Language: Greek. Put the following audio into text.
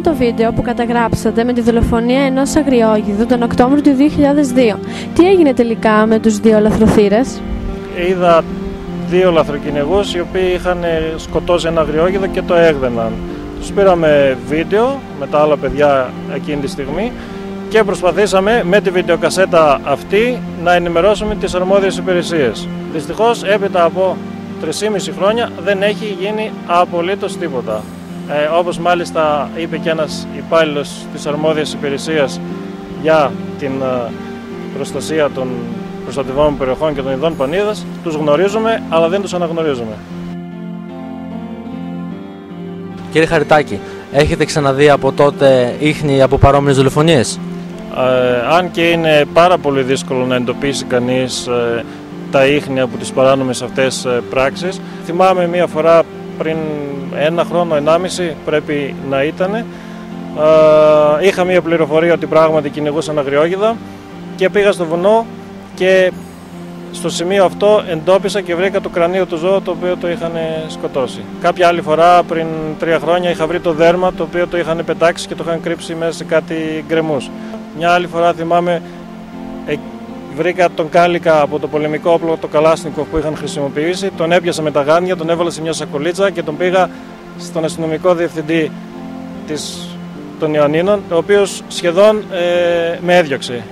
Το βίντεο που καταγράψατε με τη δολοφονία ενός αγριόγηδου τον Οκτώβριο του 2002. Τι έγινε τελικά με τους δύο λαθροθύρες? Είδα δύο λαθροκυνηγούς οι οποίοι είχαν σκοτώσει ένα αγριόγηδο και το έγδαιναν. Τους πήραμε βίντεο με τα άλλα παιδιά εκείνη τη στιγμή και προσπαθήσαμε με τη βιντεοκασέτα αυτή να ενημερώσουμε τις αρμόδιες υπηρεσίες. Δυστυχώς έπειτα από 3,5 χρόνια δεν έχει γίνει απολύτως τίποτα. Όπως μάλιστα είπε και ένας υπάλληλος της αρμόδιας υπηρεσίας για την προστασία των προστατευόμενων περιοχών και των ειδών πανίδας, τους γνωρίζουμε αλλά δεν τους αναγνωρίζουμε. Κύριε Χαριτάκη, έχετε ξαναδεί από τότε ίχνη από παρόμοιες δολοφονίες? Αν και είναι πάρα πολύ δύσκολο να εντοπίσει κανείς τα ίχνη από τις παράνομες αυτές πράξεις, θυμάμαι μία φορά πριν 1 χρόνο, 1,5 πρέπει να ήταν, είχα μία πληροφορία ότι πράγματι κυνηγούσαν αγριόγηδα και πήγα στο βουνό και στο σημείο αυτό εντόπισα και βρήκα το κρανίο του ζώου το οποίο το είχαν σκοτώσει. Κάποια άλλη φορά πριν 3 χρόνια είχα βρει το δέρμα το οποίο το είχαν πετάξει και το είχαν κρύψει μέσα σε κάτι γκρεμούς. Μια άλλη φορά θυμάμαι βρήκα τον κάλικα από το πολεμικό όπλο, το Καλάσνικοφ που είχαν χρησιμοποιήσει, τον έπιασα με τα γάντια, τον έβαλα σε μια σακολίτσα και τον πήγα στον αστυνομικό διευθυντή των Ιωαννίνων, ο οποίος σχεδόν με έδιωξε.